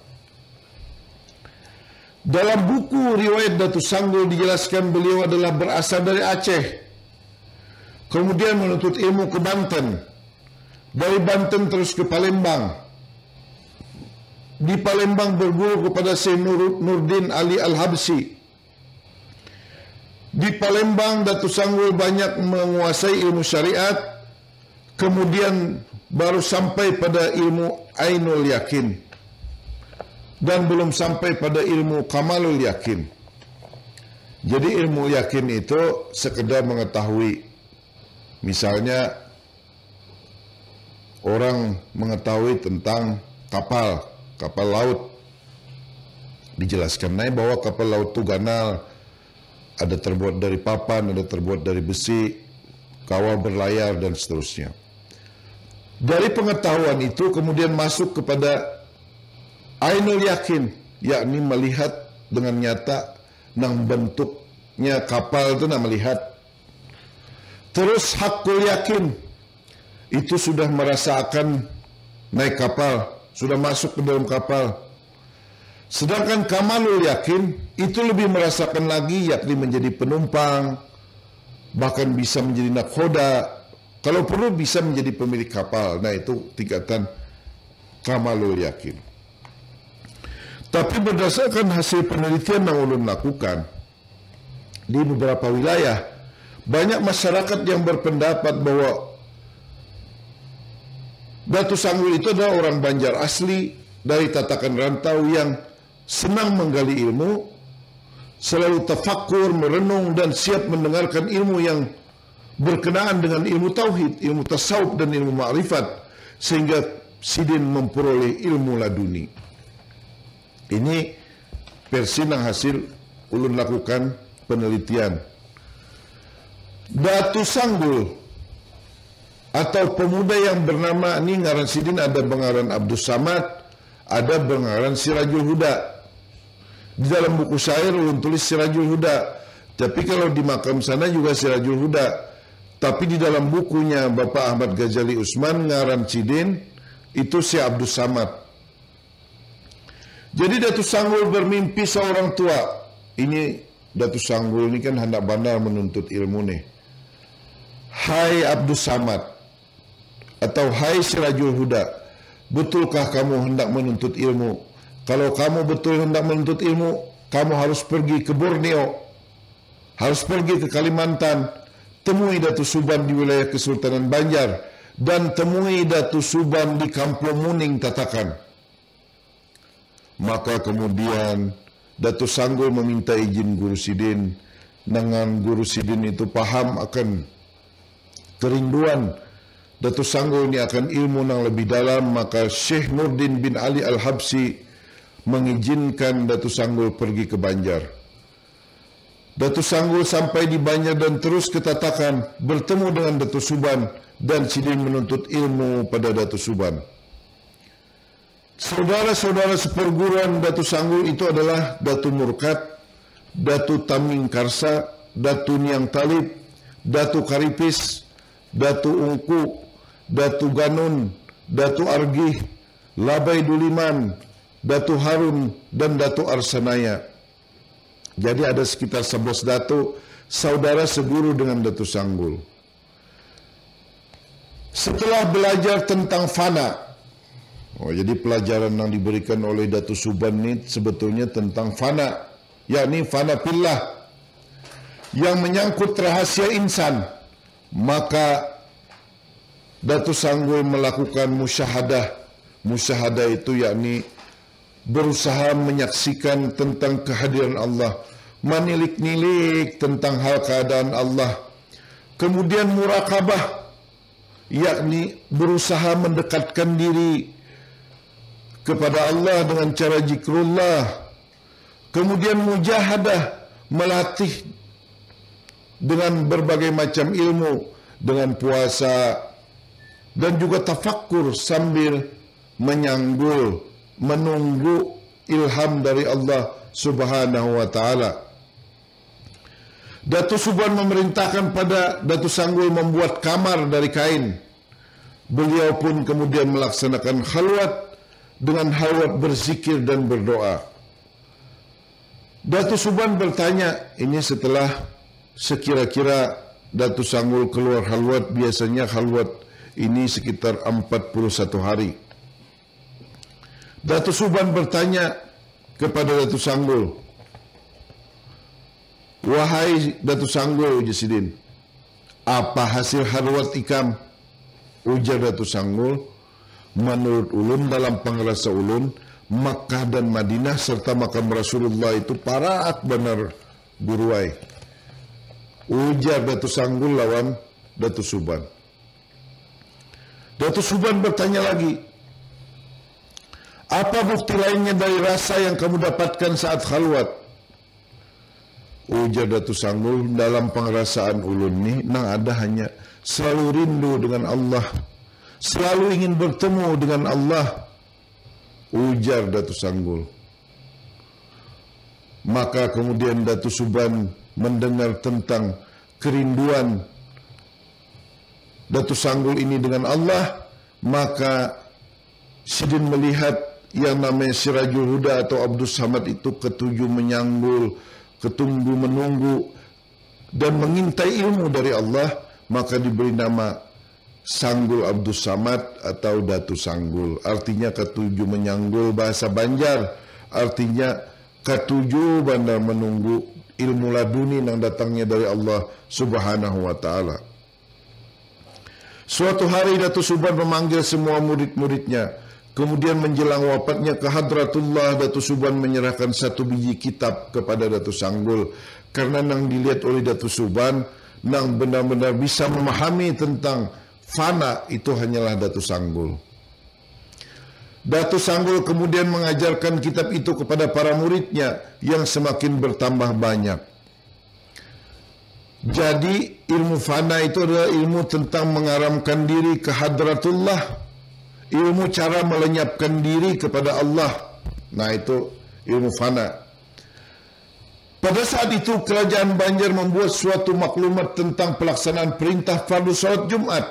[SPEAKER 2] Dalam buku riwayat Datuk Sanggul dijelaskan beliau adalah berasal dari Aceh, kemudian menuntut ilmu ke Banten, dari Banten terus ke Palembang. Di Palembang berguru kepada Syekh Nurdin Ali Al-Habsyi. Di Palembang Datuk Sanggul banyak menguasai ilmu syariat, kemudian baru sampai pada ilmu Ainul Yakin dan belum sampai pada ilmu Kamalul Yakin. Jadi ilmu yakin itu sekedar mengetahui, misalnya orang mengetahui tentang kapal laut, dijelaskan bahwa kapal laut itu ganal, ada terbuat dari papan, ada terbuat dari besi, kawal berlayar, dan seterusnya. Dari pengetahuan itu kemudian masuk kepada Ainul Yakin, yakni melihat dengan nyata nang bentuknya kapal itu nak melihat. Terus Hakul Yakin, itu sudah merasakan naik kapal, sudah masuk ke dalam kapal. Sedangkan Kamalul Yakin itu lebih merasakan lagi, yakni menjadi penumpang, bahkan bisa menjadi nakhoda, kalau perlu bisa menjadi pemilik kapal. Nah, itu tingkatan Kamalul Yakin. Tapi berdasarkan hasil penelitian yang ulun lakukan di beberapa wilayah, banyak masyarakat yang berpendapat bahwa Datuk Sanggul itu adalah orang Banjar asli dari Tatakan Rantau yang senang menggali ilmu, selalu tafakkur, merenung, dan siap mendengarkan ilmu yang berkenaan dengan ilmu tauhid, ilmu tasawuf, dan ilmu ma'rifat, sehingga Sidin memperoleh ilmu laduni. Ini versi yang hasil ulun lakukan penelitian. Datuk Sanggul atau pemuda yang bernama ini ngaran Sidin, ada bengaran Abdul Samad, ada bengaran Sirajul Huda. Di dalam buku syair ulun tulis Sirajul Huda, tapi kalau di makam sana juga Sirajul Huda. Tapi di dalam bukunya Bapak Ahmad Ghazali Usman ngaran Sidin itu si Abdul Samad. Jadi Datuk Sanggul bermimpi seorang tua. Ini Datuk Sanggul ini kan hendak bandar menuntut ilmu nih. Hai Abdul Samad atau hai Sirajul Huda, betulkah kamu hendak menuntut ilmu? Kalau kamu betul hendak menuntut ilmu, kamu harus pergi ke Borneo, harus pergi ke Kalimantan, temui Datuk Suban di wilayah Kesultanan Banjar, dan temui Datuk Suban di Kampung Muning Tatakan. Maka kemudian Datuk Sanggul meminta izin Guru Sidin. Dengan Guru Sidin itu paham akan kerinduan Datuk Sanggul ini akan ilmu yang lebih dalam, maka Syekh Nurdin bin Ali Al-Habsyi mengizinkan Datuk Sanggul pergi ke Banjar. Datuk Sanggul sampai di Banjar dan terus ke Tatakan, bertemu dengan Datuk Suban, dan Sidin menuntut ilmu pada Datuk Suban. Saudara-saudara seperguruan Datuk Sanggul itu adalah Datuk Murkad, Datuk Taming Karsa, Datuk Niang Talib, Datuk Karipis, Datuk Ungku, Datuk Ganun, Datuk Argih, Labai Duliman, Datuk Harun, dan Datuk Arsanaya. Jadi ada sekitar 11 datuk saudara seguru dengan Datuk Sanggul. Setelah belajar tentang fana, jadi pelajaran yang diberikan oleh Datuk Suban ini sebetulnya tentang fana, yakni fana fillah, yang menyangkut rahasia insan. Maka Datuk Sanggul melakukan musyahadah. Musyahadah itu yakni berusaha menyaksikan tentang kehadiran Allah, menilik-nilik tentang hal keadaan Allah. Kemudian murakabah, yakni berusaha mendekatkan diri kepada Allah dengan cara zikrullah. Kemudian mujahadah, melatih dengan berbagai macam ilmu, dengan puasa, dan juga tafakkur sambil menyanggul, menunggu ilham dari Allah Subhanahu wa ta'ala. Datuk Suban memerintahkan pada Datuk Sanggul membuat kamar dari kain, Beliau pun kemudian melaksanakan khalwat dengan halwat berzikir dan berdoa. Datuk Suban bertanya, ini setelah sekira-kira Datuk Sanggul keluar halwat, biasanya halwat ini sekitar 41 hari. Datuk Suban bertanya kepada Datuk Sanggul, wahai Datuk Sanggul Jasidin, apa hasil halwat ikam? Ujar Datuk Sanggul, menurut ulun dalam pengerasa ulun, Makkah dan Madinah serta makam Rasulullah itu paraat benar buruai. Ujar Datuk Sanggul lawan Datuk Suban. Datuk Suban bertanya lagi, apa bukti lainnya dari rasa yang kamu dapatkan saat khalwat? Ujar Datuk Sanggul, dalam pengerasaan ulun ni nang ada hanya selalu rindu dengan Allah, selalu ingin bertemu dengan Allah. Ujar Datuk Sanggul. Maka kemudian Datuk Suban mendengar tentang kerinduan Datuk Sanggul ini dengan Allah, maka Sidin melihat yang namanya Sirajul Huda atau Abdul Samad itu ketujuh menyanggul, ketunggu menunggu dan mengintai ilmu dari Allah, maka diberi nama Sanggul Abdul Samad atau Datu Sanggul. Artinya ketujuh menyanggul, bahasa Banjar artinya ketujuh bandar menunggu ilmu laduni yang datangnya dari Allah Subhanahu wa ta'ala. Suatu hari Datuk Suban memanggil semua murid-muridnya. Kemudian menjelang wafatnya ke Hadratullah, Datuk Suban menyerahkan satu biji kitab kepada Datuk Sanggul. Karena nang dilihat oleh Datuk Suban, nang benar-benar bisa memahami tentang fana itu hanyalah Datuk Sanggul. Datuk Sanggul kemudian mengajarkan kitab itu kepada para muridnya yang semakin bertambah banyak. Jadi ilmu fana itu adalah ilmu tentang mengaramkan diri ke Hadratullah, ilmu cara melenyapkan diri kepada Allah. Nah, itu ilmu fana. Pada saat itu kerajaan Banjar membuat suatu maklumat tentang pelaksanaan perintah fardu salat Jumat,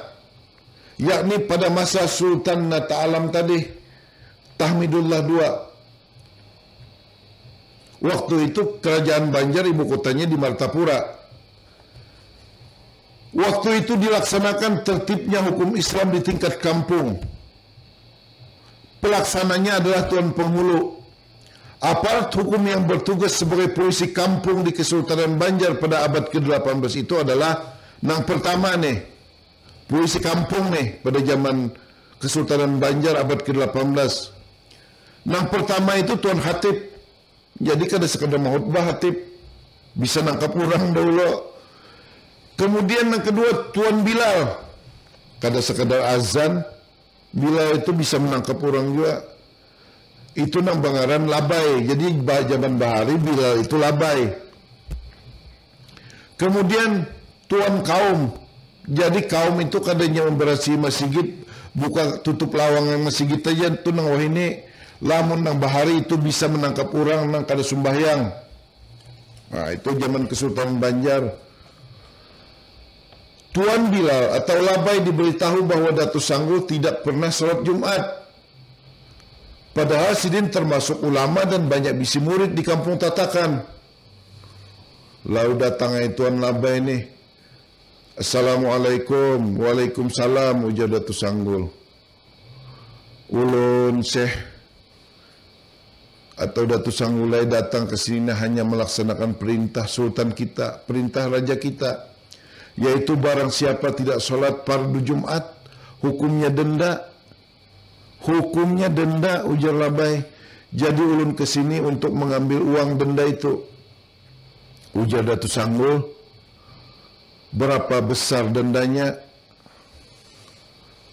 [SPEAKER 2] yakni pada masa Sultan Nata Alam tadi, Tahmidullah II. Waktu itu kerajaan Banjar ibu kotanya di Martapura. Waktu itu dilaksanakan tertibnya hukum Islam di tingkat kampung. Pelaksananya adalah Tuan Penghulu. Aparat hukum yang bertugas sebagai polisi kampung di Kesultanan Banjar pada abad ke-18 itu adalah yang pertama nih, polisi kampung nih pada zaman Kesultanan Banjar abad ke-18. Yang pertama itu Tuan Hatib. Jadi kada sekadar mahutbah Hatib, bisa nangkap orang dahulu. Kemudian yang kedua Tuan Bilal, kada sekadar azan, Bilal itu bisa menangkap orang juga. Itu nang bangaran labai. Jadi zaman bahari Bilal itu labai. Kemudian Tuan Kaum. Jadi kaum itu kadanya memberasi masjid, buka tutup lawang yang masjid aja. Itu nang wah ini lamun nang bahari itu bisa menangkap orang nang kada sembahyang. Nah, itu zaman Kesultanan Banjar. Tuan Bilal atau Labai diberitahu bahwa Datuk Sanggul tidak pernah sholat Jumat. Padahal Sidin termasuk ulama dan banyak bisi murid di kampung Tatakan. Lalu datang Tuan Labai ini. Assalamualaikum. Waalaikumsalam, ujar Datuk Sanggul. Ulun Syekh atau Datuk Sanggul datang ke sini hanya melaksanakan perintah sultan kita, perintah raja kita, yaitu barang siapa tidak sholat fardu Jumat, hukumnya denda. Hukumnya denda, ujar Labai. Jadi ulun ke sini untuk mengambil uang denda itu. Ujar Datuk Sanggul. Berapa besar dendanya?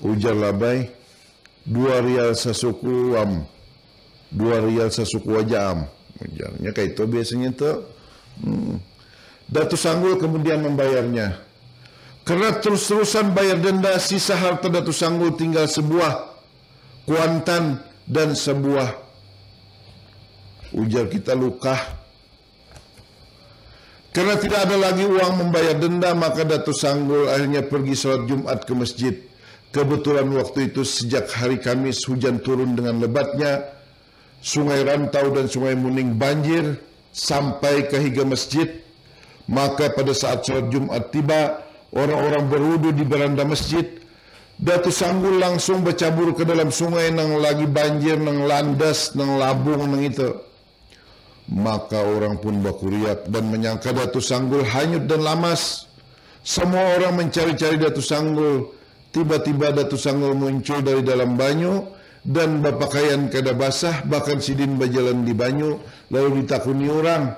[SPEAKER 2] Ujar Labai. 2 rial sasuku am. 2 rial sasuku wajam. Ujarnya kayak itu biasanya tuh. Datuk Sanggul kemudian membayarnya. Karena terus-terusan bayar denda, sisa harta Datuk Sanggul tinggal sebuah kuantan dan sebuah, ujar kita, lukah. Karena tidak ada lagi uang membayar denda, maka Datuk Sanggul akhirnya pergi sholat Jumat ke masjid. Kebetulan waktu itu sejak hari Kamis hujan turun dengan lebatnya, Sungai Rantau dan Sungai Muning banjir sampai ke hingga masjid. Maka pada saat sholat Jumat tiba, orang-orang berwudu di beranda masjid. Datu Sanggul langsung bercabur ke dalam sungai nang lagi banjir, nang landas, nang labung, nang itu. Maka orang pun bakuriak dan menyangka Datu Sanggul hanyut dan lamas. Semua orang mencari-cari Datu Sanggul. Tiba-tiba Datu Sanggul muncul dari dalam banyu dan berpakaian kada basah, bahkan sidin berjalan di banyu. Lalu ditakuni orang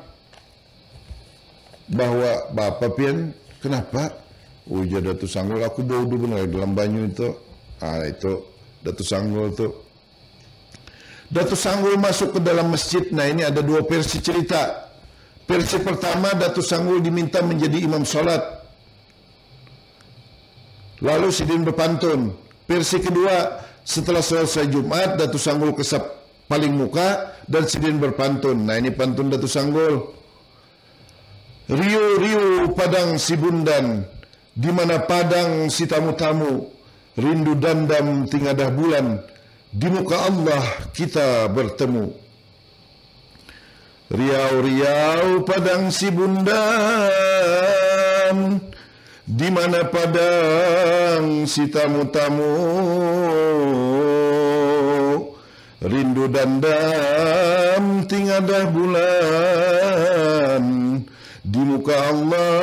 [SPEAKER 2] bahwa Bapak pian kenapa? Ujar Datu Sanggul, aku bodoh benar dalam banyu itu. Itu Datu Sanggul itu. Datu Sanggul masuk ke dalam masjid. Nah, ini ada dua versi cerita. Versi pertama, Datu Sanggul diminta menjadi imam sholat. Lalu sidin berpantun. Versi kedua, setelah selesai Jumat, Datu Sanggul kesap paling muka dan sidin berpantun. Nah, ini pantun Datu Sanggul. Riu-riu padang si bundan, di mana padang si tamu-tamu, rindu dandam tingadah bulan, di muka Allah kita bertemu. Riau-riau padang si bundan, di mana padang si tamu-tamu, rindu dandam tingadah bulan, di muka Allah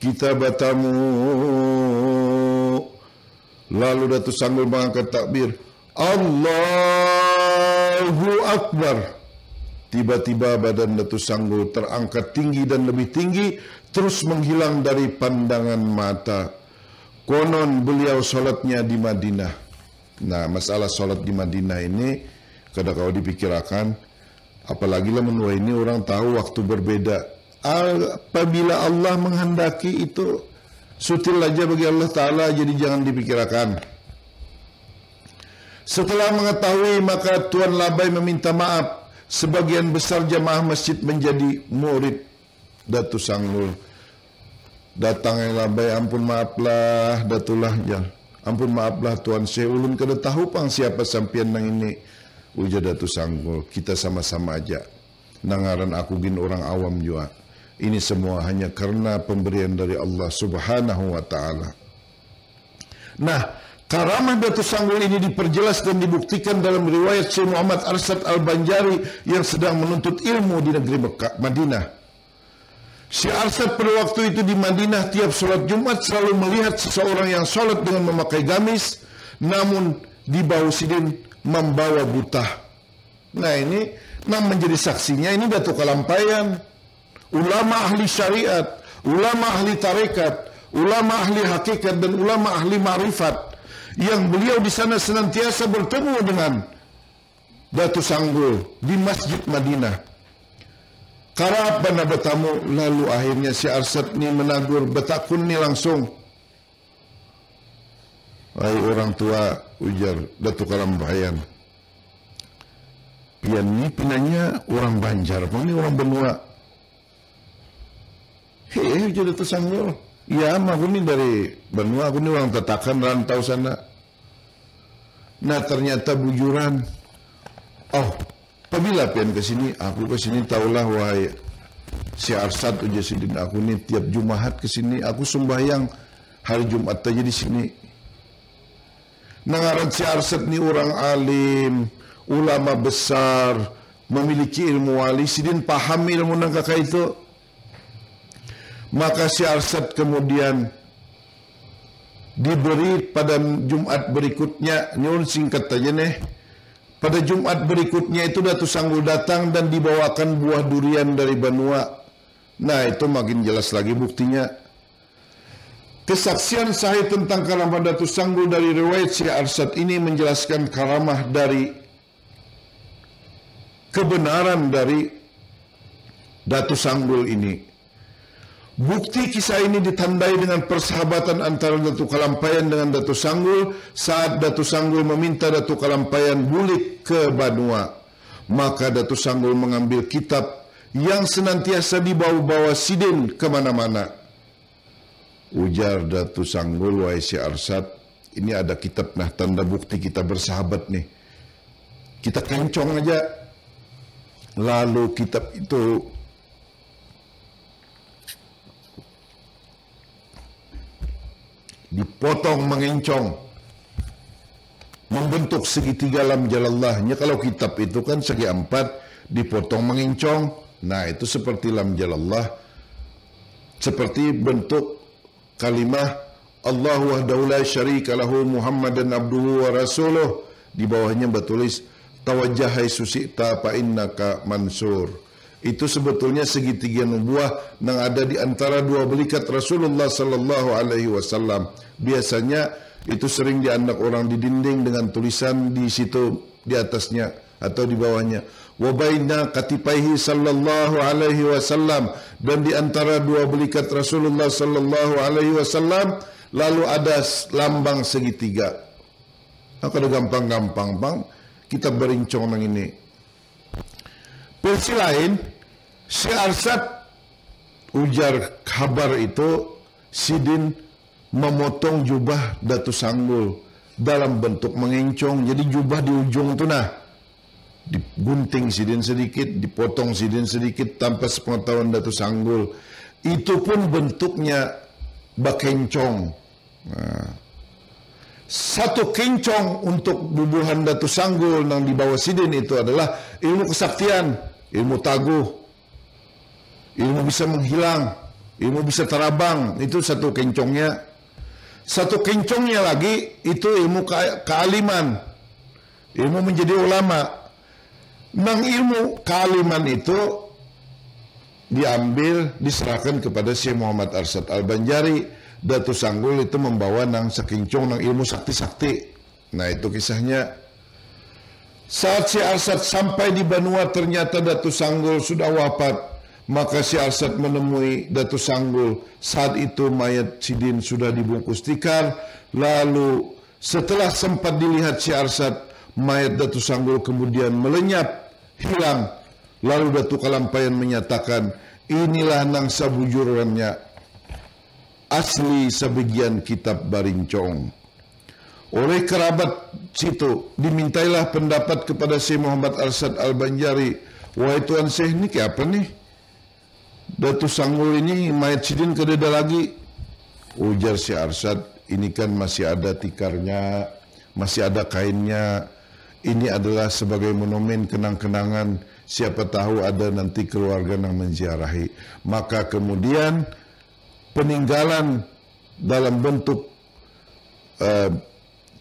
[SPEAKER 2] kita bertemu. Lalu Datu Sanggul mengangkat takbir, Allahu Akbar. Tiba-tiba badan Datu Sanggul terangkat tinggi dan lebih tinggi, terus menghilang dari pandangan mata. Konon beliau sholatnya di Madinah. Nah, masalah sholat di Madinah ini kadang kau dipikirkan, apalagi lah menua ini orang tahu waktu berbeda. Apabila Allah menghendaki itu sutil aja bagi Allah Ta'ala, jadi jangan dipikirkan. Setelah mengetahui, maka Tuan Labai meminta maaf. Sebagian besar jamaah masjid menjadi murid Datu Sanggul. Datang yang Labai, ampun maaflah Datulah ya. Ampun maaflah Tuan Syekh, ulun kada tahu pang siapa sampian nang ini. Ujar Datu Sanggul, kita sama-sama aja. Nangaran aku gin orang awam juga. Ini semua hanya karena pemberian dari Allah Subhanahu wa Ta'ala. Nah, karamah Datu Sanggul ini diperjelas dan dibuktikan dalam riwayat Syekh Muhammad Arsyad Al-Banjari yang sedang menuntut ilmu di negeri Madinah. Syekh Arsyad pada waktu itu di Madinah tiap sholat Jumat selalu melihat seseorang yang sholat dengan memakai gamis, namun di bahu sidin membawa butah. Nah, ini menjadi saksinya ini Datu Kalampayan. Ulama ahli syariat, ulama ahli tarekat, ulama ahli hakikat dan ulama ahli ma'rifat yang beliau di sana senantiasa bertemu dengan Datu Sanggul di Masjid Madinah. Karap bana bertamu, lalu akhirnya si Arsyad ni menagur betakun ni langsung. Hai orang tua, ujar Datu Kalampayan. Pian ni pinanya orang Banjar, ini orang benua. Hei, ujar Datu Sanggul. Ya, aku ni dari benua, aku ni orang Tatakan, rantau sana. Nah, ternyata bujuran. Oh, apabila pian ke sini, aku ke sini taulah wahai si Arsyad ujar sidin, aku ni tiap Jumat ke sini, aku sembahyang hari Jumat aja di sini. Nangaran si Arsyad ni orang alim, ulama besar, memiliki ilmu wali, sidin paham ilmu nang kakak itu. Maka si Arsyad kemudian diberi pada Jumat berikutnya, nyun singkat aja nih. Pada Jumat berikutnya itu Datu Sanggul datang dan dibawakan buah durian dari Banua. Nah, itu makin jelas lagi buktinya. Kesaksian sahih tentang karamah Datu Sanggul dari riwayat Syekh Arsyad ini menjelaskan karamah dari kebenaran dari Datu Sanggul ini. Bukti kisah ini ditandai dengan persahabatan antara Datu Kalampayan dengan Datu Sanggul saat Datu Sanggul meminta Datu Kalampayan bulik ke Banua. Maka Datu Sanggul mengambil kitab yang senantiasa dibawa-bawa sidin kemana-mana. Ujar Datu Sanggul, wahai si Arsad, ini ada kitab, nah tanda bukti kita bersahabat nih. Kita kencong aja. Lalu kitab itu dipotong mengencong, membentuk segitiga lam jalallahnya. Kalau kitab itu kan segi empat, dipotong mengencong. Nah itu seperti lam jalallah, seperti bentuk kalimah Allahu wahdahu la syarika lahu Muhammadan abduhu wa rasuluh. Di bawahnya bertulis tawajjah haitsu syi'ta fa innaka mansur. Itu sebetulnya segitiga nubuah yang ada di antara dua belikat Rasulullah sallallahu alaihi wasallam. Biasanya itu sering diandak orang di dinding dengan tulisan di situ di atasnya atau di bawahnya. Wa baina katifaihi sallallahu alaihi wasallam, dan di antara dua belikat Rasulullah sallallahu alaihi wasallam lalu ada lambang segitiga. Nah, kalau gampang-gampang bang, kita berincong nang ini. Versi lain, si Arsad ujar kabar itu, Sidin memotong jubah Datu Sanggul dalam bentuk mengencong. Jadi jubah di ujung tu nah, digunting Sidin sedikit, dipotong Sidin sedikit tanpa sepengetahuan Datu Sanggul. Itu pun bentuknya bakencong. Nah, satu kencong untuk bubuhan Datu Sanggul yang dibawa Sidin itu adalah ilmu kesaktian, ilmu taguh, ilmu bisa menghilang, ilmu bisa terabang. Itu satu kencongnya. Satu kencongnya lagi itu ilmu kealiman, ilmu menjadi ulama. Nang ilmu kealiman itu diambil, diserahkan kepada Syekh Muhammad Arsad Al-Banjari. Datu Sanggul itu membawa nang sekincong nang ilmu sakti-sakti. Nah itu kisahnya. Saat si Arsad sampai di Banua, ternyata Datu Sanggul sudah wafat. Maka si Arsad menemui Datu Sanggul. Saat itu mayat Sidin sudah dibungkus tikar. Lalu setelah sempat dilihat si Arsad, mayat Datu Sanggul kemudian melenyap, hilang. Lalu Datu Kalampayan menyatakan, inilah nang sabujurannya asli sebagian kitab barincong. Oleh kerabat situ dimintailah pendapat kepada Syekh Muhammad Arsad Al-Banjari. Wahai Tuan Syekh, ini kayak apa nih? Datu Sanggul ini mayat Sidin kededa lagi. Ujar si Arsad, ini kan masih ada tikarnya, masih ada kainnya. Ini adalah sebagai monumen kenang-kenangan. Siapa tahu ada nanti keluarga yang menziarahi. Maka kemudian peninggalan dalam bentuk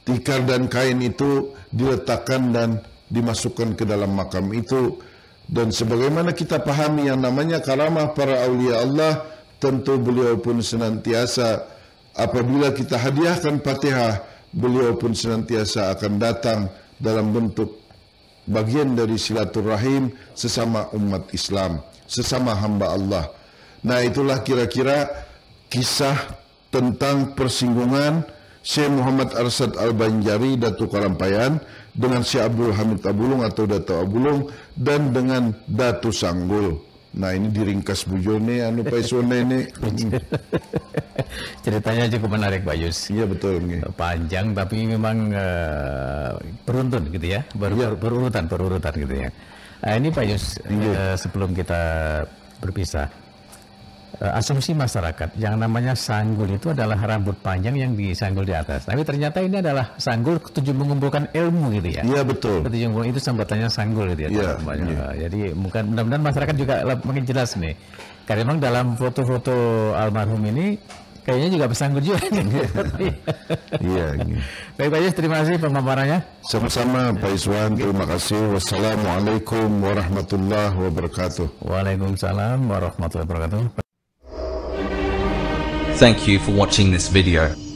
[SPEAKER 2] tikar dan kain itu diletakkan dan dimasukkan ke dalam makam itu. Dan sebagaimana kita pahami yang namanya karamah para aulia Allah, tentu beliau pun senantiasa apabila kita hadiahkan Fatihah, beliau pun senantiasa akan datang dalam bentuk bagian dari silaturahim sesama umat Islam, sesama hamba Allah. Nah itulah kira-kira kisah tentang persinggungan Syekh Muhammad Arsad Al-Banjari Datu Kalampayan dengan Syekh Abdul Hamid Abulung atau Datu Abulung dan dengan Datu Sanggul. Nah ini diringkas bujur nih anu paisone nih.
[SPEAKER 1] Ceritanya cukup menarik Pak Yus.
[SPEAKER 2] Iya betul nih.
[SPEAKER 1] Panjang tapi memang beruntun gitu ya. Berurutan gitu ya. Nah, ini Pak Yus, sebelum kita berpisah, asumsi masyarakat yang namanya sanggul itu adalah rambut panjang yang disanggul di atas. Tapi ternyata ini adalah sanggul tujuan mengumpulkan ilmu gitu ya.
[SPEAKER 2] Iya betul.
[SPEAKER 1] Itu sambatannya sanggul gitu ya. Iya. Jadi mudah-mudahan masyarakat juga makin jelas nih. Karena memang dalam foto-foto almarhum ini kayaknya juga bersanggul juga.
[SPEAKER 2] Iya.
[SPEAKER 1] Baik Pak Yus, terima kasih pemaparannya.
[SPEAKER 2] Sama-sama Pak Iswan, terima kasih. Wassalamualaikum warahmatullahi wabarakatuh.
[SPEAKER 1] Waalaikumsalam warahmatullahi wabarakatuh.
[SPEAKER 3] Thank you for watching this video.